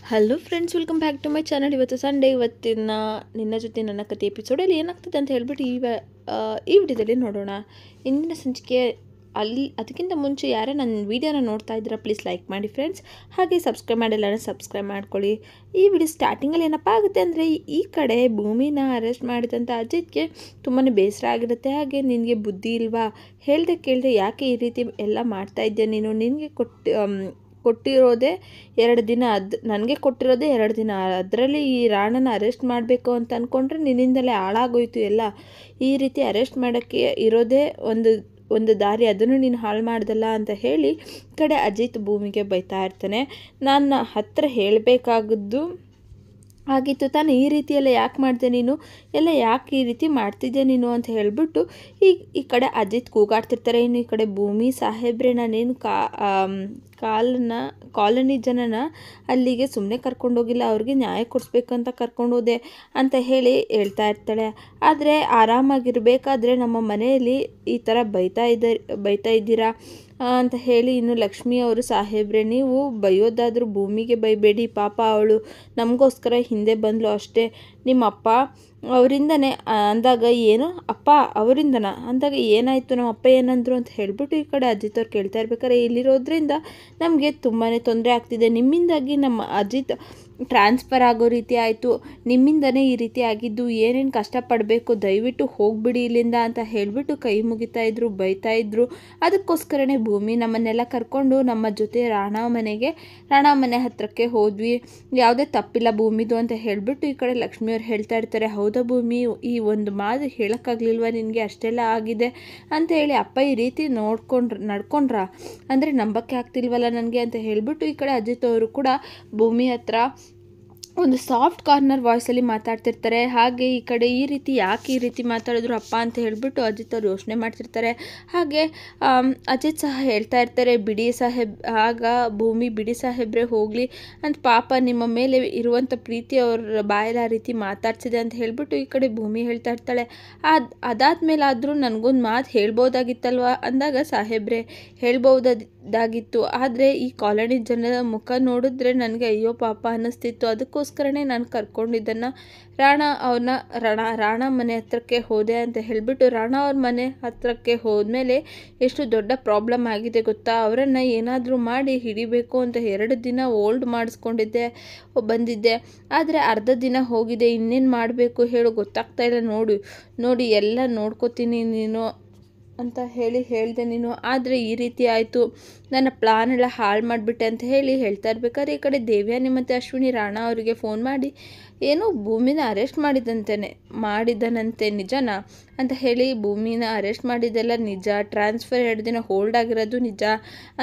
Hello friends, welcome back to my channel. ಇವತ್ತು Sunday. ಇವತ್ತಿನ ನಿನ್ನ ಜೊತೆ ನನ್ನ ಕತೆ ಎಪಿಸೋಡಲ್ಲಿ ಏನಾಗ್ತದೆ ಅಂತ ಹೇಳ್ಬಿಟ್ಟು ಈ ವಿಡಿಯೋದಲ್ಲಿ ನೋಡೋಣ. ಇಂದಿನ ಸಂಚಿಕೆ ಅದಕ್ಕಿಂತ ಮುಂಚೆ ಯಾರೇ ನನ್ನ ವೀಡಿಯೋನ ನೋಡ್ತಾ ಇದ್ದೀರಾ, ಪ್ಲೀಸ್ ಲೈಕ್ ಮಾಡಿ ಫ್ರೆಂಡ್ಸ್. ಹಾಗೆ ಸಬ್ಸ್ಕ್ರೈಬ್ ಮಾಡಿಲ್ಲ ಸಬ್ಸ್ಕ್ರೈಬ್ ಮಾಡ್ಕೊಳ್ಳಿ. ಈ ವಿಡಿಯೋ ಸ್ಟಾರ್ಟಿಂಗಲ್ಲಿ ಏನಪ್ಪ ಆಗುತ್ತೆ ಅಂದರೆ, ಈ ಕಡೆ ಭೂಮಿನ ಅರೆಸ್ಟ್ ಮಾಡಿದಂಥ ಅಜಿತ್ಗೆ ತುಂಬಾ ಬೇಸರ ಆಗಿರುತ್ತೆ. ಹಾಗೆ ನಿನಗೆ ಬುದ್ಧಿ ಇಲ್ವಾ, ಹೇಳ್ದೆ ಕೇಳಿದೆ ಯಾಕೆ ಈ ರೀತಿ ಎಲ್ಲ ಮಾಡ್ತಾ ಇದ್ದೆ ನೀನು, ನಿನಗೆ ಕೊಟ್ಟಿರೋದೇ 2 ದಿನ, ನನಗೆ ಕೊಟ್ಟಿರೋದೇ 2 ದಿನ, ಅದರಲ್ಲಿ ಈ ರಾಣನ ಅರೆಸ್ಟ್ ಮಾಡಬೇಕು ಅಂತ ಅಂದ್ಕೊಂಡ್ರೆ ನಿನ್ನಿಂದಲೇ ಹಾಳಾಗೋಯ್ತು ಎಲ್ಲ. ಈ ರೀತಿ ಅರೆಸ್ಟ್ ಮಾಡೋಕ್ಕೆ ಇರೋದೇ ಒಂದು ದಾರಿ, ಅದನ್ನು ನೀನು ಹಾಳು ಮಾಡ್ದಲ್ಲ ಅಂತ ಹೇಳಿ ಕಡೆ ಅಜಿತ್ ಭೂಮಿಗೆ ಬೈತಾ ಇರ್ತಾನೆ. ನನ್ನ ಹತ್ರ ಹೇಳಬೇಕಾಗದ್ದು ಆಗಿತ್ತು ತಾನು, ಈ ರೀತಿಯೆಲ್ಲ ಯಾಕೆ ಮಾಡಿದೆ ನೀನು, ಎಲ್ಲ ಯಾಕೆ ಈ ರೀತಿ ಮಾಡ್ತಿದ್ದೆ ನೀನು ಅಂತ ಹೇಳಿಬಿಟ್ಟು ಈ ಕಡೆ ಅಜಿತ್ ಕೂಗಾಡ್ತಿರ್ತಾರೆ. ಇನ್ನು ಈ ಕಡೆ ಭೂಮಿ ಸಾಹೇಬ್ರೆ, ನಾನೇನು ಕಾಲನಿ ಜನನ ಅಲ್ಲಿಗೆ ಸುಮ್ಮನೆ ಕರ್ಕೊಂಡೋಗಿಲ್ಲ, ಅವ್ರಿಗೆ ನ್ಯಾಯ ಕೊಡಿಸ್ಬೇಕಂತ ಕರ್ಕೊಂಡೋದೆ ಅಂತ ಹೇಳ್ತಾ ಇರ್ತಾಳೆ. ಆದರೆ ಆರಾಮಾಗಿರಬೇಕಾದ್ರೆ ನಮ್ಮ ಮನೆಯಲ್ಲಿ ಈ ಥರ ಬೈತಾ ಇದ್ದೀರಾ ಅಂತ ಹೇಳಿ ಇನ್ನು ಲಕ್ಷ್ಮಿ ಅವರು, ಸಾಹೇಬ್ರೆ ನೀವು ಬೈಯೋದಾದರೂ ಭೂಮಿಗೆ ಬೈಬೇಡಿ, ಪಾಪ ಅವಳು ನಮಗೋಸ್ಕರ ಹಿಂದೆ ಬಂದಳು ಅಷ್ಟೇ. ನಿಮ್ಮ ಅಪ್ಪ ಅವರಿಂದನೇ ಅಂದಾಗ ಏನು, ಅಪ್ಪ ಅವರಿಂದನ ಅಂದಾಗ ಏನಾಯಿತು, ನಮ್ಮ ಅಪ್ಪ ಏನಂದ್ರು ಅಂತ ಹೇಳಿಬಿಟ್ಟು ಈ ಕಡೆ ಅಜಿತ್ ಅವ್ರು ಕೇಳ್ತಾ ಇರ್ಬೇಕಾದ್ರೆ, ಇಲ್ಲಿರೋದ್ರಿಂದ ನಮಗೆ ತುಂಬಾ ತೊಂದರೆ ಆಗ್ತಿದೆ, ನಿಮ್ಮಿಂದಾಗಿ ನಮ್ಮ ಅಜಿತ್ ಟ್ರಾನ್ಸ್ಫರ್ ಆಗೋ ರೀತಿ ಆಯಿತು, ನಿಮ್ಮಿಂದನೇ ಈ ರೀತಿ ಆಗಿದ್ದು, ಏನೇನು ಕಷ್ಟಪಡಬೇಕು, ದಯವಿಟ್ಟು ಹೋಗ್ಬಿಡಿ ಇಲ್ಲಿಂದ ಅಂತ ಹೇಳಿಬಿಟ್ಟು ಕೈ ಮುಗಿತಾ ಇದ್ರು, ಬೈತಾ ಇದ್ರು. ಅದಕ್ಕೋಸ್ಕರನೇ ಭೂಮಿ ನಮ್ಮನ್ನೆಲ್ಲ ಕರ್ಕೊಂಡು ನಮ್ಮ ಜೊತೆ ರಾಣಾ ಮನೆ ಹತ್ರಕ್ಕೆ ಹೋದ್ವಿ, ಯಾವುದೇ ತಪ್ಪಿಲ್ಲ ಭೂಮಿದು ಅಂತ ಹೇಳಿಬಿಟ್ಟು ಈ ಕಡೆ ಲಕ್ಷ್ಮಿಯವ್ರು ಹೇಳ್ತಾ ಇರ್ತಾರೆ. ಹೌದಾ ಭೂಮಿ, ಈ ಒಂದು ಮಾತು ಹೇಳೋಕ್ಕಾಗಲಿಲ್ವ ನಿನಗೆ, ಅಷ್ಟೆಲ್ಲ ಆಗಿದೆ ಅಂತ ಹೇಳಿ ಅಪ್ಪ ಈ ರೀತಿ ನಡ್ಕೊಂಡ್ರ ಅಂದರೆ ನಂಬಕ್ಕೆ ಆಗ್ತಿಲ್ವಲ್ಲ ನನಗೆ ಅಂತ ಹೇಳಿಬಿಟ್ಟು ಈ ಕಡೆ ಅಜಿತ್ ಅವರು ಕೂಡ ಭೂಮಿ ಹತ್ರ ಒಂದು ಸಾಫ್ಟ್ ಕಾರ್ನರ್ ವಾಯ್ಸಲ್ಲಿ ಮಾತಾಡ್ತಿರ್ತಾರೆ. ಹಾಗೆ ಈ ಕಡೆ ಈ ರೀತಿ ಮಾತಾಡಿದ್ರು ಅಪ್ಪ ಅಂತ ಹೇಳಿಬಿಟ್ಟು ಅಜಿತ್ ಅವ್ರು ಯೋಚನೆ ಮಾಡ್ತಿರ್ತಾರೆ. ಹಾಗೆ ಅಜಿತ್ ಸಹ ಹೇಳ್ತಾ ಇರ್ತಾರೆ, ಬಿಡಿ ಸಾಹೇಬ್, ಆಗ ಭೂಮಿ ಬಿಡಿ ಸಾಹೇಬ್ರೆ ಹೋಗಲಿ ಅಂತ, ಪಾಪ ನಿಮ್ಮ ಮೇಲೆ ಇರುವಂಥ ಪ್ರೀತಿ ಅವ್ರ ಬಾಯಲ್ಲಿ ಆ ರೀತಿ ಮಾತಾಡ್ಸಿದೆ ಅಂತ ಹೇಳಿಬಿಟ್ಟು ಈ ಕಡೆ ಭೂಮಿ ಹೇಳ್ತಾ ಇರ್ತಾಳೆ. ಅದಾದ್ಮೇಲಾದರೂ ನನಗೊಂದು ಮಾತು ಹೇಳ್ಬೋದಾಗಿತ್ತಲ್ವ ಅಂದಾಗ, ಸಾಹೇಬ್ರೆ ಹೇಳ್ಬೋದಾಗಿತ್ತು, ಆದರೆ ಈ ಕಾಲೋನಿ ಜನರ ಮುಖ ನೋಡಿದ್ರೆ ನನಗೆ ಅಯ್ಯೋ ಪಾಪ ಅನ್ನಿಸ್ತಿತ್ತು, ಅದಕ್ಕೋಸ್ಕರನೇ ನಾನು ಕರ್ಕೊಂಡಿದ್ದನ್ನು ರಾಣಾ ಮನೆ ಹತ್ರಕ್ಕೆ ಹೋದೆ ಅಂತ ಹೇಳಿಬಿಟ್ಟು, ರಾಣಾ ಅವ್ರ ಮನೆ ಹತ್ರಕ್ಕೆ ಹೋದ್ಮೇಲೆ ಎಷ್ಟು ದೊಡ್ಡ ಪ್ರಾಬ್ಲಮ್ ಆಗಿದೆ ಗೊತ್ತಾ, ಅವರನ್ನು ಏನಾದರೂ ಮಾಡಿ ಹಿಡಿಬೇಕು ಅಂತ 2 ದಿನ ಓಲ್ಡ್ ಬಂದಿದ್ದೆ, ಆದರೆ ಅರ್ಧ ದಿನ ಹೋಗಿದೆ, ಇನ್ನೇನು ಮಾಡಬೇಕು ಹೇಳು, ಗೊತ್ತಾಗ್ತಾ ಇಲ್ಲ, ನೋಡಿ ಎಲ್ಲ ನೋಡ್ಕೋತೀನಿ ನೀನು ಅಂತ ಹೇಳಿದೆ ನೀನು, ಆದರೆ ಈ ರೀತಿ ಆಯಿತು, ನನ್ನ ಪ್ಲಾನ್ ಎಲ್ಲ ಹಾಳು ಮಾಡಿಬಿಟ್ಟೆ ಅಂತ ಹೇಳ್ತಾ ಇರ್ಬೇಕಾದ್ರೆ ಈ ಕಡೆ ದೇವ್ಯಾನಿ ಮತ್ತು ಅಶ್ವಿನಿ ರಾಣಾ ಅವರಿಗೆ ಫೋನ್ ಮಾಡಿ, ಏನೋ ಭೂಮಿನ ಅರೆಸ್ಟ್ ಮಾಡಿದನಂತೆ ನಿಜನಾ ಅಂತ ಹೇಳಿ, ಭೂಮಿನ ಅರೆಸ್ಟ್ ಮಾಡಿದ್ದೆಲ್ಲ ನಿಜ, ಟ್ರಾನ್ಸ್ಫರ್ 2 ದಿನ ಹೋಲ್ಡ್ ಆಗಿರೋದು ನಿಜ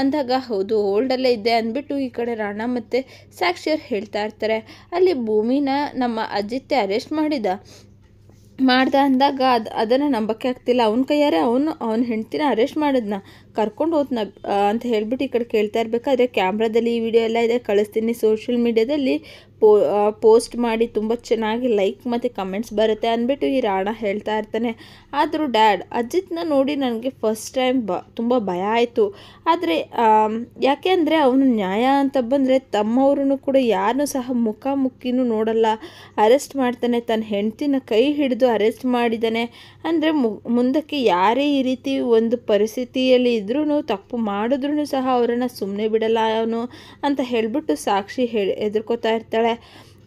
ಅಂದಾಗ, ಹೌದು ಹೋಲ್ಡಲ್ಲೇ ಇದ್ದೆ ಅಂದ್ಬಿಟ್ಟು ಈ ಕಡೆ ರಾಣಾ ಮತ್ತು ಸಾಕ್ಷಿಯವ್ರು ಹೇಳ್ತಾ ಇರ್ತಾರೆ. ಅಲ್ಲಿ ಭೂಮಿನ ನಮ್ಮ ಅಜಿತ್ ಅರೆಸ್ಟ್ ಮಾಡ್ದ ಅಂದಾಗ ಅದನ್ನು ನಂಬಕ್ಕೆ ಆಗ್ತಿಲ್ಲ, ಅವನ ಕೈಯಾರೆ ಅವನ ಹೆಂಡ್ತಿನ ಅರೆಸ್ಟ್ ಮಾಡಿದ್ನ, ಕರ್ಕೊಂಡು ಹೋದ್ನ ಅಂತ ಹೇಳ್ಬಿಟ್ಟು ಈ ಕಡೆ ಕೇಳ್ತಾ ಇರಬೇಕಾದ್ರೆ, ಕ್ಯಾಮ್ರಾದಲ್ಲಿ ಈ ವಿಡಿಯೋ ಎಲ್ಲ ಇದೆ, ಕಳಿಸ್ತೀನಿ ಸೋಷಿಯಲ್ ಮೀಡಿಯಾದಲ್ಲಿ ಪೋಸ್ಟ್ ಮಾಡಿ, ತುಂಬ ಚೆನ್ನಾಗಿ ಲೈಕ್ ಮತ್ತು ಕಮೆಂಟ್ಸ್ ಬರುತ್ತೆ ಅಂದ್ಬಿಟ್ಟು ಈ ರಾಣಾ ಹೇಳ್ತಾ ಇರ್ತಾನೆ. ಆದರೂ ಡ್ಯಾಡ್, ಅಜಿತ್ನ ನೋಡಿ ನನಗೆ ಫಸ್ಟ್ ಟೈಮ್ ತುಂಬ ಭಯ ಆಯಿತು, ಆದರೆ ಯಾಕೆ ಅಂದರೆ ಅವನು ನ್ಯಾಯ ಅಂತ ಬಂದರೆ ತಮ್ಮವ್ರೂ ಕೂಡ ಯಾರನ್ನೂ ಸಹ ಮುಖಾಮುಖಿನೂ ನೋಡಲ್ಲ, ಅರೆಸ್ಟ್ ಮಾಡ್ತಾನೆ, ತನ್ನ ಹೆಂಡ್ತಿನ ಕೈ ಹಿಡಿದು ಅರೆಸ್ಟ್ ಮಾಡಿದ್ದಾನೆ ಅಂದರೆ ಮುಂದಕ್ಕೆ ಯಾರೇ ಈ ರೀತಿ ಒಂದು ಪರಿಸ್ಥಿತಿಯಲ್ಲಿ ಇದ್ರೂ ತಪ್ಪು ಮಾಡಿದ್ರೂ ಸಹ ಅವರನ್ನು ಸುಮ್ಮನೆ ಬಿಡಲ್ಲ ಅವನು ಅಂತ ಹೇಳಿಬಿಟ್ಟು ಸಾಕ್ಷಿ ಹೆದರ್ಕೋತಾ ಇರ್ತಾಳೆ.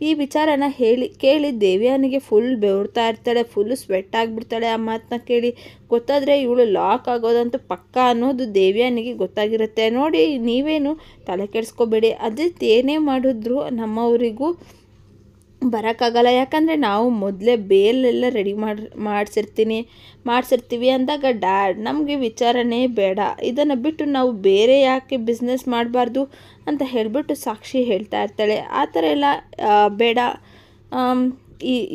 ಈ ವಿಚಾರನ ಕೇಳಿ ದೇವ್ಯಾನಿಗೆ ಫುಲ್ ಬೆವರ್ತಾ ಇರ್ತಾಳೆ, ಫುಲ್ಲು ಸ್ವೆಟ್ ಆಗಿಬಿಡ್ತಾಳೆ. ಆ ಮಾತನ್ನ ಕೇಳಿ ಗೊತ್ತಾದರೆ ಇವಳು ಲಾಕ್ ಆಗೋದಂತೂ ಪಕ್ಕ ಅನ್ನೋದು ದೇವ್ಯಾನಿಗೆ ಗೊತ್ತಾಗಿರುತ್ತೆ. ನೋಡಿ, ನೀವೇನು ತಲೆ ಕೆಡಿಸ್ಕೋಬೇಡಿ, ಅಜಿತ್ ಏನೇ ಮಾಡಿದ್ರು ನಮ್ಮವರಿಗೂ ಬರೋಕ್ಕಾಗಲ್ಲ, ಯಾಕಂದರೆ ನಾವು ಮೊದಲೇ ಬೇಲೆಲ್ಲ ರೆಡಿ ಮಾಡಿಸಿರ್ತೀವಿ ಅಂದಾಗ, ಡ್ಯಾಡ್ ನಮಗೆ ವಿಚಾರಣೆ ಬೇಡ, ಇದನ್ನು ಬಿಟ್ಟು ನಾವು ಬೇರೆ ಯಾಕೆ ಬಿಸ್ನೆಸ್ ಮಾಡಬಾರ್ದು ಅಂತ ಹೇಳಿಬಿಟ್ಟು ಸಾಕ್ಷಿ ಹೇಳ್ತಾ ಇರ್ತಾಳೆ. ಆ ಥರ ಎಲ್ಲ ಬೇಡ,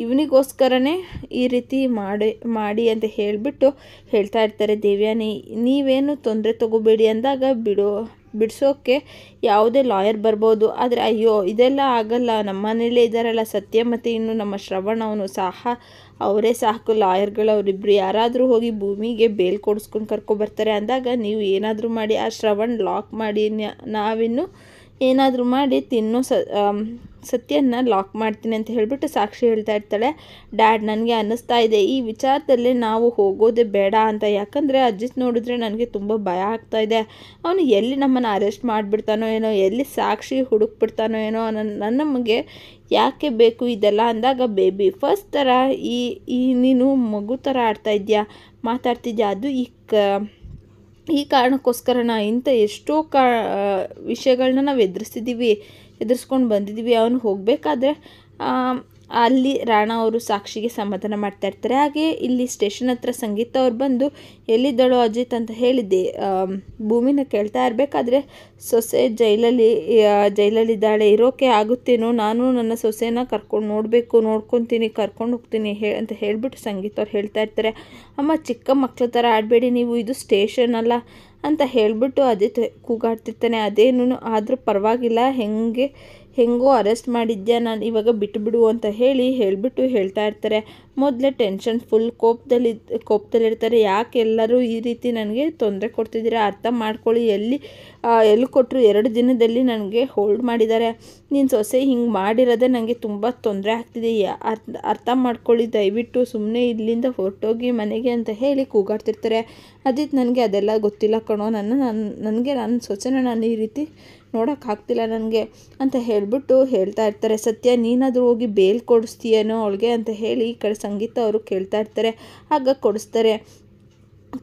ಇವನಿಗೋಸ್ಕರನೇ ಈ ರೀತಿ ಮಾಡಿ ಅಂತ ಹೇಳಿಬಿಟ್ಟು ಹೇಳ್ತಾ ಇರ್ತಾರೆ ದೇವ್ಯಾನಿ. ನೀವೇನು ತೊಂದರೆ ತಗೋಬೇಡಿ ಅಂದಾಗ, ಬಿಡಿಸೋಕ್ಕೆ ಯಾವುದೇ ಲಾಯರ್ ಬರ್ಬೋದು, ಆದರೆ ಅಯ್ಯೋ ಇದೆಲ್ಲ ಆಗಲ್ಲ, ನಮ್ಮ ಮನೇಲೇ ಇದ್ದಾರಲ್ಲ ಸತ್ಯ ಮತ್ತು ಇನ್ನು ನಮ್ಮ ಶ್ರವಣ್, ಅವರೇ ಸಾಕು ಲಾಯರ್ಗಳು, ಅವರಿಬ್ಬರು ಯಾರಾದರೂ ಹೋಗಿ ಭೂಮಿಗೆ ಬೇಲ್ ಕೊಡಿಸ್ಕೊಂಡು ಕರ್ಕೊಬರ್ತಾರೆ ಅಂದಾಗ, ನೀವು ಏನಾದರೂ ಮಾಡಿ ಆ ಶ್ರವಣ್ ಲಾಕ್ ಮಾಡಿ, ನಾವಿನ್ನು ಏನಾದರೂ ಮಾಡಿ ತಿನ್ನೋ ಸತ್ಯನ ಲಾಕ್ ಮಾಡ್ತೀನಿ ಅಂತ ಹೇಳಿಬಿಟ್ಟು ಸಾಕ್ಷಿ ಹೇಳ್ತಾ ಇರ್ತಾಳೆ. ಡ್ಯಾಡ್, ನನಗೆ ಅನ್ನಿಸ್ತಾ ಇದೆ ಈ ವಿಚಾರದಲ್ಲಿ ನಾವು ಹೋಗೋದೇ ಬೇಡ ಅಂತ. ಯಾಕಂದರೆ ಅಜಿತ್ ನೋಡಿದ್ರೆ ನನಗೆ ತುಂಬ ಭಯ ಆಗ್ತಾ ಇದೆ. ಅವನು ಎಲ್ಲಿ ನಮ್ಮನ್ನು ಅರೆಸ್ಟ್ ಮಾಡಿಬಿಡ್ತಾನೋ ಏನೋ, ಎಲ್ಲಿ ಸಾಕ್ಷಿ ಹುಡುಕ್ಬಿಡ್ತಾನೋ ಏನೋ, ನಮಗೆ ಯಾಕೆ ಬೇಕು ಇದೆಲ್ಲ ಅಂದಾಗ, ಬೇಬಿ ಫಸ್ಟ್ ಥರ ಈ ನೀನು ಮಗು ಥರ ಆಡ್ತಾ ಇದೆಯಾ, ಮಾತಾಡ್ತಿದ್ಯಾ, ಅದು ಈ ಕಾರಣಕ್ಕೋಸ್ಕರನ ಇಂಥ ಎಷ್ಟೋ ವಿಷಯಗಳನ್ನ ನಾವು ಎದುರಿಸ್ಕೊಂಡು ಬಂದಿದ್ದೀವಿ. ಅವನು ಹೋಗಬೇಕಾದ್ರೆ ಅಲ್ಲಿ ರಾಣಾ ಅವರು ಸಾಕ್ಷಿಗೆ ಸಮಾಧಾನ ಮಾಡ್ತಾ ಇರ್ತಾರೆ. ಹಾಗೆ ಇಲ್ಲಿ ಸ್ಟೇಷನ್ ಹತ್ರ ಸಂಗೀತ ಅವ್ರು ಬಂದು ಎಲ್ಲಿದ್ದಳು ಅಜಿತ್ ಅಂತ ಹೇಳಿದ್ದೆ ಭೂಮಿನ ಕೇಳ್ತಾ ಇರಬೇಕಾದ್ರೆ, ಸೊಸೆ ಜೈಲಲ್ಲಿದ್ದಾಳೆ, ಇರೋಕೆ ಆಗುತ್ತೇನೋ, ನಾನು ನನ್ನ ಸೊಸೆನ ನೋಡ್ಕೊತೀನಿ, ಕರ್ಕೊಂಡು ಹೋಗ್ತೀನಿ ಅಂತ ಹೇಳಿಬಿಟ್ಟು ಸಂಗೀತ ಅವ್ರು ಹೇಳ್ತಾ ಇರ್ತಾರೆ. ಅಮ್ಮ, ಚಿಕ್ಕ ಮಕ್ಕಳ ಥರ ಆಡಬೇಡಿ ನೀವು, ಇದು ಸ್ಟೇಷನ್ ಅಲ್ಲ ಅಂತ ಹೇಳಿಬಿಟ್ಟು ಅಜಿತ್ ಕೂಗಾಡ್ತಿರ್ತಾನೆ. ಅದೇನು ಆದರೂ ಪರವಾಗಿಲ್ಲ, ಹೆಂಗೋ ಅರೆಸ್ಟ್ ಮಾಡಿದ್ಯಾ, ನಾನು ಇವಾಗ ಬಿಟ್ಟುಬಿಡು ಅಂತ ಹೇಳಿಬಿಟ್ಟು ಹೇಳ್ತಾ ಇರ್ತಾರೆ. ಮೊದಲೇ ಟೆನ್ಷನ್ ಫುಲ್ ಕೋಪದಲ್ಲಿರ್ತಾರೆ. ಯಾಕೆ ಎಲ್ಲರೂ ಈ ರೀತಿ ನನಗೆ ತೊಂದರೆ ಕೊಡ್ತಿದ್ದೀರಾ, ಅರ್ಥ ಮಾಡ್ಕೊಳ್ಳಿ, ಎಲ್ಲಿ ಕೊಟ್ಟರು 2 ದಿನದಲ್ಲಿ ನನಗೆ ಹೋಲ್ಡ್ ಮಾಡಿದ್ದಾರೆ. ನೀನು ಸೊಸೆ ಹಿಂಗೆ ಮಾಡಿರೋದೇ ನನಗೆ ತುಂಬ ತೊಂದರೆ ಆಗ್ತಿದೆ, ಅರ್ಥ ಮಾಡ್ಕೊಳ್ಳಿ ದಯವಿಟ್ಟು, ಸುಮ್ಮನೆ ಇಲ್ಲಿಂದ ಹೊರಟೋಗಿ ಮನೆಗೆ ಅಂತ ಹೇಳಿ ಕೂಗಾಡ್ತಿರ್ತಾರೆ. ಅದಿತ್ತು ನನಗೆ ಅದೆಲ್ಲ ಗೊತ್ತಿಲ್ಲ ಕಣೋ, ನನಗೆ ನನ್ನ ಸೊಸೆನ ನಾನು ಈ ರೀತಿ ನೋಡೋಕ್ಕಾಗ್ತಿಲ್ಲ ನನಗೆ ಅಂತ ಹೇಳಿಬಿಟ್ಟು ಹೇಳ್ತಾ ಇರ್ತಾರೆ. ಸತ್ಯ, ನೀನಾದರೂ ಹೋಗಿ ಬೇಲ್ ಕೊಡಿಸ್ತೀಯೇನೋ ಅವಳಿಗೆ ಅಂತ ಹೇಳಿ ಈ ಕಡೆ ಸಂಗೀತ ಅವರು ಕೇಳ್ತಾ ಇರ್ತಾರೆ. ಆಗ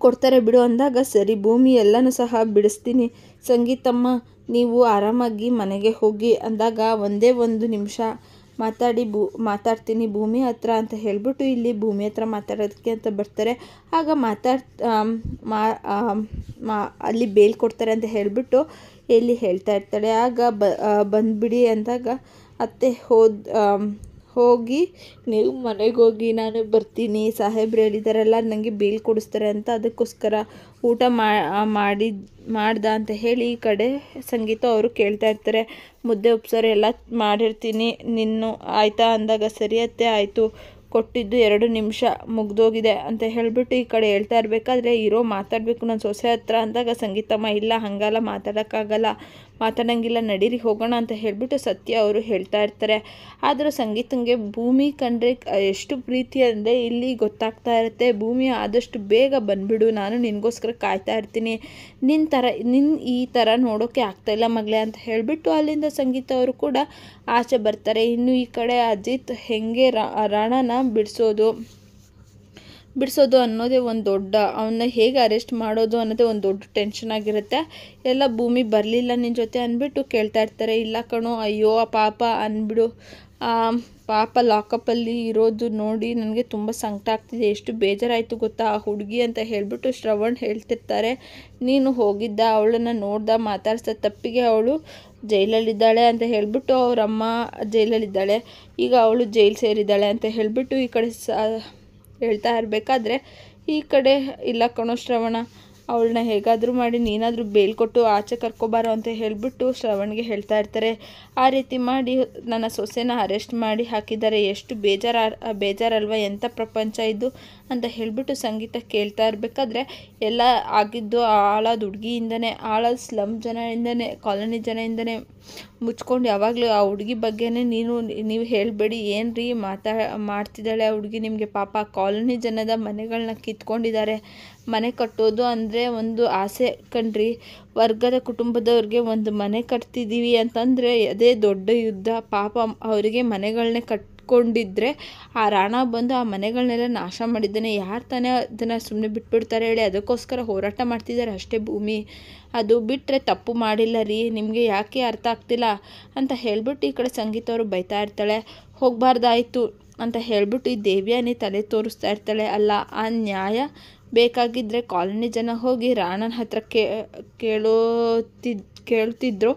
ಕೊಡ್ತಾರೆ ಬಿಡು ಅಂದಾಗ, ಸರಿ ಭೂಮಿ ಎಲ್ಲನೂ ಸಹ ಬಿಡಿಸ್ತೀನಿ, ಸಂಗೀತಮ್ಮ ನೀವು ಆರಾಮಾಗಿ ಮನೆಗೆ ಹೋಗಿ ಅಂದಾಗ, ಒಂದೇ 1 ನಿಮಿಷ ಮಾತಾಡ್ತೀನಿ ಭೂಮಿ ಹತ್ರ ಅಂತ ಹೇಳಿಬಿಟ್ಟು ಇಲ್ಲಿ ಭೂಮಿ ಹತ್ರ ಮಾತಾಡೋದಕ್ಕೆ ಅಂತ ಬರ್ತಾರೆ. ಆಗ ಅಲ್ಲಿ ಬೇಲ್ ಕೊಡ್ತಾರೆ ಅಂತ ಹೇಳಿಬಿಟ್ಟು ಇಲ್ಲಿ ಹೇಳ್ತಾ ಇರ್ತಾಳೆ. ಆಗ ಬಂದುಬಿಡಿ ಅಂದಾಗ ಅತ್ತೆ ಹೋಗಿ ನೀವು ಮನೆಗೆ ಹೋಗಿ ನಾನು ಬರ್ತೀನಿ, ಸಾಹೇಬ್ರು ಹೇಳಿದಾರಲ್ಲ ನನಗೆ ಬೇಲ್ ಕೊಡಿಸ್ತಾರೆ ಅಂತ, ಅದಕ್ಕೋಸ್ಕರ ಊಟ ಮಾಡ್ದ ಅಂತ ಹೇಳಿ ಈ ಕಡೆ ಸಂಗೀತ ಅವರು ಕೇಳ್ತಾ ಇರ್ತಾರೆ. ಮುದ್ದೆ ಉಪ್ಸಾರು ಎಲ್ಲ ಮಾಡಿರ್ತೀನಿ, ಆಯಿತಾ ಅಂದಾಗ, ಸರಿ ಅತ್ತೆ ಆಯಿತು, ಕೊಟ್ಟಿದ್ದು 2 ನಿಮಿಷ ಮುಗ್ದೋಗಿದೆ ಅಂತ ಹೇಳಿಬಿಟ್ಟು ಈ ಕಡೆ ಹೇಳ್ತಾ ಇರಬೇಕಾದ್ರೆ, ಮಾತಾಡಬೇಕು ನನ್ನ ಸೊಸೆ ಹತ್ರ ಅಂದಾಗ, ಸಂಗೀತಮ್ಮ ಇಲ್ಲ ಹಂಗಲ್ಲ, ಮಾತಾಡೋಂಗಿಲ್ಲ, ನಡೀರಿ ಹೋಗೋಣ ಅಂತ ಹೇಳಿಬಿಟ್ಟು ಸತ್ಯ ಅವರು ಹೇಳ್ತಾ ಇರ್ತಾರೆ. ಆದರೂ ಸಂಗೀತಂಗೆ ಭೂಮಿ ಕಂಡ್ರೆ ಎಷ್ಟು ಪ್ರೀತಿ ಅಂದರೆ ಇಲ್ಲಿ ಗೊತ್ತಾಗ್ತಾ ಇರುತ್ತೆ. ಭೂಮಿ ಆದಷ್ಟು ಬೇಗ ಬಂದುಬಿಡು, ನಾನು ನಿನಗೋಸ್ಕರ ಕಾಯ್ತಾ ಇರ್ತೀನಿ, ನಿನ್ನ ಈ ಥರ ನೋಡೋಕ್ಕೆ ಆಗ್ತಾಯಿಲ್ಲ ಮಗಳೇ ಅಂತ ಹೇಳಿಬಿಟ್ಟು ಅಲ್ಲಿಂದ ಸಂಗೀತ ಅವರು ಕೂಡ ಆಚೆ ಬರ್ತಾರೆ. ಇನ್ನು ಈ ಕಡೆ ಅಜಿತ್ ಹೆಂಗೆ ರಾಣಾನ ಬಿಡಿಸೋದು ಅನ್ನೋದೇ ಒಂದು ದೊಡ್ಡ, ಅವನ್ನ ಹೇಗೆ ಅರೆಸ್ಟ್ ಮಾಡೋದು ಅನ್ನೋದೇ ಒಂದು ದೊಡ್ಡ ಟೆನ್ಷನ್ ಆಗಿರುತ್ತೆ. ಎಲ್ಲ ಭೂಮಿ ಬರಲಿಲ್ಲ ನಿನ್ನ ಜೊತೆ ಅಂದ್ಬಿಟ್ಟು ಕೇಳ್ತಾ ಇರ್ತಾರೆ. ಇಲ್ಲ ಕಣೋ, ಅಯ್ಯೋ ಪಾಪ ಅಂದ್ಬಿಡು, ಪಾಪ ಲಾಕಪ್ಪಲ್ಲಿ ಇರೋದು ನೋಡಿ ನನಗೆ ತುಂಬ ಸಂಕಟ ಆಗ್ತಿದೆ, ಎಷ್ಟು ಬೇಜಾರಾಯಿತು ಗೊತ್ತಾ ಆ ಹುಡುಗಿ ಅಂತ ಹೇಳಿಬಿಟ್ಟು ಶ್ರವಣ್ ಹೇಳ್ತಿರ್ತಾರೆ. ನೀನು ಹೋಗಿದ್ದ, ಅವಳನ್ನು ನೋಡ್ದ, ಮಾತಾಡ್ಸಿದ ತಪ್ಪಿಗೆ ಅವಳು ಜೈಲಲ್ಲಿದ್ದಾಳೆ ಅಂತ ಹೇಳಿಬಿಟ್ಟು, ಅವರಮ್ಮ ಜೈಲಲ್ಲಿದ್ದಾಳೆ, ಈಗ ಅವಳು ಜೈಲು ಸೇರಿದ್ದಾಳೆ ಅಂತ ಹೇಳಿಬಿಟ್ಟು ಈ ಕಡೆ ಹೇಳ್ತಾ ಇರಬೇಕಾದ್ರೆ, ಈ ಕಡೆ ಇಲ್ಲ ಕಣೋ ಶ್ರವಣ, ಅವಳನ್ನ ಹೇಗಾದರೂ ಮಾಡಿ ನೀನಾದರೂ ಬೇಲ್ ಕೊಟ್ಟು ಆಚೆ ಕರ್ಕೊಬಾರೋ ಅಂತ ಹೇಳಿಬಿಟ್ಟು ಶ್ರವಣ್ಗೆ ಹೇಳ್ತಾ ಇರ್ತಾರೆ. ಆ ರೀತಿ ಮಾಡಿ ನನ್ನ ಸೊಸೆನ ಅರೆಸ್ಟ್ ಮಾಡಿ ಹಾಕಿದ್ದಾರೆ, ಎಷ್ಟು ಬೇಜಾರಲ್ವ, ಎಂಥ ಪ್ರಪಂಚ ಇದು ಅಂತ ಹೇಳಿಬಿಟ್ಟು ಸಂಗೀತ ಕೇಳ್ತಾ ಇರಬೇಕಾದ್ರೆ, ಎಲ್ಲ ಆಗಿದ್ದು ಆಳಾದ ಹುಡುಗಿಯಿಂದನೇ, ಆಳಾದ ಸ್ಲಮ್ ಜನರಿಂದನೇ, ಕಾಲೋನಿ ಜನರಿಂದನೇ ಮುಚ್ಕೊಂಡು ಯಾವಾಗಲೂ ಆ ಹುಡುಗಿ ಬಗ್ಗೆನೇ ನೀವು ಹೇಳಬೇಡಿ, ಏನು ರೀ ಮಾಡ್ತಿದ್ದಾಳೆ ಆ ಹುಡುಗಿ, ನಿಮಗೆ ಪಾಪ ಕಾಲೋನಿ ಜನದ ಮನೆಗಳನ್ನ ಕಿತ್ಕೊಂಡಿದ್ದಾರೆ. ಮನೆ ಕಟ್ಟೋದು ಅಂದರೆ ಒಂದು ಆಸೆ ಕಣ್ರಿ, ವರ್ಗದ ಕುಟುಂಬದವ್ರಿಗೆ ಒಂದು ಮನೆ ಕಟ್ತಿದ್ದೀವಿ ಅಂತಂದರೆ ಅದೇ ದೊಡ್ಡ ಯುದ್ಧ. ಪಾಪ ಅವರಿಗೆ ಮನೆಗಳನ್ನೇ ಕಟ್ಕೊಂಡಿದ್ರೆ ಆ ರಾಣಾ ಬಂದು ಆ ಮನೆಗಳನ್ನೆಲ್ಲ ನಾಶ ಮಾಡಿದ್ದಾನೆ, ಯಾರು ತಾನೇ ಅದನ್ನು ಸುಮ್ಮನೆ ಬಿಟ್ಬಿಡ್ತಾರೆ ಹೇಳಿ, ಅದಕ್ಕೋಸ್ಕರ ಹೋರಾಟ ಮಾಡ್ತಿದ್ದಾರೆ ಅಷ್ಟೇ ಭೂಮಿ, ಅದು ಬಿಟ್ಟರೆ ತಪ್ಪು ಮಾಡಿಲ್ಲ ರೀ, ನಿಮಗೆ ಯಾಕೆ ಅರ್ಥ ಆಗ್ತಿಲ್ಲ ಅಂತ ಹೇಳ್ಬಿಟ್ಟು ಈ ಕಡೆ ಸಂಗೀತ ಅವರು ಬೈತಾ ಇರ್ತಾಳೆ. ಹೋಗಬಾರ್ದಾಯಿತು ಅಂತ ಹೇಳ್ಬಿಟ್ಟು ಈ ದೇವ್ಯಾನಿ ತಲೆ ತೋರಿಸ್ತಾ ಇರ್ತಾಳೆ. ಅಲ್ಲ, ಆ ನ್ಯಾಯ ಬೇಕಾಗಿದ್ದರೆ ಕಾಲೋನಿ ಜನ ಹೋಗಿ ರಾಣನ ಹತ್ರ ಕೇಳ್ತಿದ್ರು,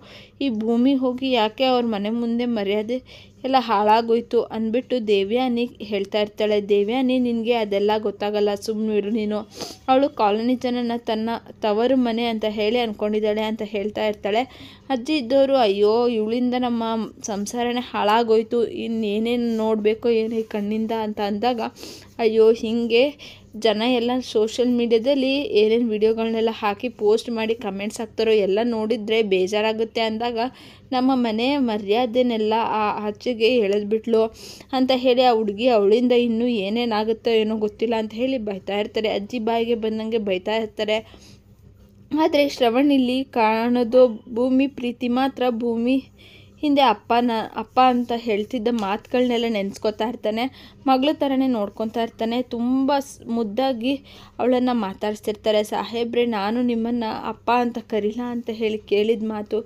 ಈ ಭೂಮಿ ಹೋಗಿ ಯಾಕೆ ಅವ್ರ ಮನೆ ಮುಂದೆ ಮರ್ಯಾದೆ ಎಲ್ಲ ಹಾಳಾಗೋಯ್ತು ಅಂದ್ಬಿಟ್ಟು ದೇವ್ಯಾನಿ ಹೇಳ್ತಾ ಇರ್ತಾಳೆ. ದೇವ್ಯಾನಿ, ನಿನಗೆ ಅದೆಲ್ಲ ಗೊತ್ತಾಗಲ್ಲ, ಸುಮ್ಮನಿರು ನೀನು, ಅವಳು ಕಾಲೋನಿ ಜನನ ತನ್ನ ತವರು ಮನೆ ಅಂತ ಹೇಳಿ ಅಂದ್ಕೊಂಡಿದ್ದಾಳೆ ಅಂತ ಹೇಳ್ತಾ ಇರ್ತಾಳೆ. ಅಜ್ಜಿ ಇದ್ದವರು, ಅಯ್ಯೋ ಇವಳಿಂದ ನಮ್ಮ ಸಂಸಾರನೇ ಹಾಳಾಗೋಯ್ತು, ಇನ್ನೇನೇನು ನೋಡಬೇಕೋ ಏನೇ ಕಣ್ಣಿಂದ ಅಂತ ಅಂದಾಗ, ಅಯ್ಯೋ ಹೀಗೆ ಜನ ಎಲ್ಲ ಸೋಷಿಯಲ್ ಮೀಡ್ಯಾದಲ್ಲಿ ಏನೇನು ವಿಡಿಯೋಗಳನ್ನೆಲ್ಲ ಹಾಕಿ ಪೋಸ್ಟ್ ಮಾಡಿ ಕಮೆಂಟ್ಸ್ ಹಾಕ್ತಾರೋ ಎಲ್ಲ ನೋಡಿದರೆ ಬೇಜಾರಾಗುತ್ತೆ ಅಂದಾಗ, ನಮ್ಮ ಮನೆ ಮರ್ಯಾದೆನೆಲ್ಲ ಆಚೆಗೆ ಎಳೆದ್ಬಿಟ್ಲು ಅಂತ ಹೇಳಿ ಆ ಹುಡುಗಿ ಅವಳಿಂದ ಇನ್ನೂ ಏನೇನಾಗುತ್ತೋ ಏನೋ ಗೊತ್ತಿಲ್ಲ ಅಂತ ಹೇಳಿ ಬೈತಾ ಇರ್ತಾರೆ. ಅಜ್ಜಿ ಬಾಯಿಗೆ ಬಂದಂಗೆ ಬೈತಾ ಇರ್ತಾರೆ. ಆದರೆ ಶ್ರವಣ್ ಇಲ್ಲಿ ಕಾಣೋದು ಭೂಮಿ ಪ್ರೀತಿ ಮಾತ್ರ. ಭೂಮಿ ಹಿಂದೆ ಅಪ್ಪ ಅಂತ ಹೇಳ್ತಿದ್ದ ಮಾತುಗಳನ್ನೆಲ್ಲ ನೆನೆಸ್ಕೊತಾ ಇರ್ತಾನೆ. ಮಗಳ ಥರನೇ ನೋಡ್ಕೊತಾ ಇರ್ತಾನೆ. ತುಂಬ ಮುದ್ದಾಗಿ ಅವಳನ್ನು ಮಾತಾಡಿಸ್ತಿರ್ತಾರೆ. ಸಾಹೇಬ್ರೆ, ನಾನು ನಿಮ್ಮನ್ನು ಅಪ್ಪ ಅಂತ ಕರೀಲ ಅಂತ ಹೇಳಿ ಕೇಳಿದ ಮಾತು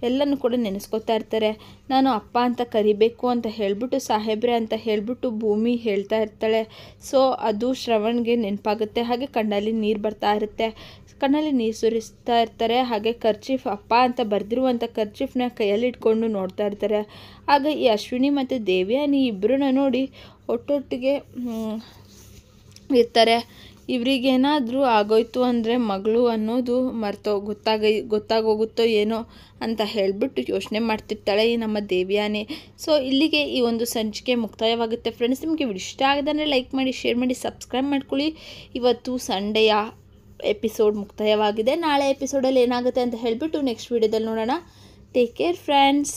ಎಲ್ಲನೂ ಕೂಡ ನೆನೆಸ್ಕೊತಾ ಇರ್ತಾರೆ. ನಾನು ಅಪ್ಪ ಅಂತ ಕರಿಬೇಕು ಅಂತ ಹೇಳಿಬಿಟ್ಟು ಸಾಹೇಬ್ರೆ ಅಂತ ಹೇಳಿಬಿಟ್ಟು ಭೂಮಿ ಹೇಳ್ತಾ ಇರ್ತಾಳೆ. ಸೊ ಅದು ಶ್ರವಣ್ಗೆ ನೆನಪಾಗುತ್ತೆ. ಹಾಗೆ ಕಣ್ಣಲ್ಲಿ ನೀರು ಬರ್ತಾ ಇರುತ್ತೆ. ಕಣ್ಣಲ್ಲಿ ನೀರು ಸುರಿಸ್ತಾ ಇರ್ತಾರೆ. ಹಾಗೆ ಕರ್ಚೀಫ್, ಅಪ್ಪ ಅಂತ ಬರೆದಿರುವಂಥ ಕರ್ಚೀಫ್ನ ಕೈಯಲ್ಲಿ ಇಟ್ಕೊಂಡು ನೋಡ್ತಾ ಇರ್ತಾರೆ. ಆಗ ಈ ಅಶ್ವಿನಿ ಮತ್ತು ದೇವ್ಯಾನಿ ಇಬ್ಬರನ್ನ ನೋಡಿ ಒಟ್ಟೊಟ್ಟಿಗೆ ಇರ್ತಾರೆ. ಇವರಿಗೇನಾದರೂ ಆಗೋಯ್ತು ಅಂದರೆ ಮಗಳು ಅನ್ನೋದು ಗೊತ್ತಾಗೋಗುತ್ತೋ ಏನೋ ಅಂತ ಹೇಳಿಬಿಟ್ಟು ಯೋಚನೆ ಮಾಡ್ತಿರ್ತಾಳೆ ಈ ನಮ್ಮ ದೇವ್ಯಾನಿ. ಸೊ ಇಲ್ಲಿಗೆ ಈ ಒಂದು ಸಂಚಿಕೆ ಮುಕ್ತಾಯವಾಗುತ್ತೆ ಫ್ರೆಂಡ್ಸ್. ನಿಮಗೆ ಇಷ್ಟ ಆಗದಂದರೆ ಲೈಕ್ ಮಾಡಿ, ಶೇರ್ ಮಾಡಿ, ಸಬ್ಸ್ಕ್ರೈಬ್ ಮಾಡ್ಕೊಳ್ಳಿ. ಇವತ್ತು ಸಂಡೆಯ ಎಪಿಸೋಡ್ ಮುಕ್ತಾಯವಾಗಿದೆ. ನಾಳೆ ಎಪಿಸೋಡಲ್ಲಿ ಏನಾಗುತ್ತೆ ಅಂತ ಹೇಳಿಬಿಟ್ಟು ನೆಕ್ಸ್ಟ್ ವೀಡಿಯೋದಲ್ಲಿ ನೋಡೋಣ. Take care friends.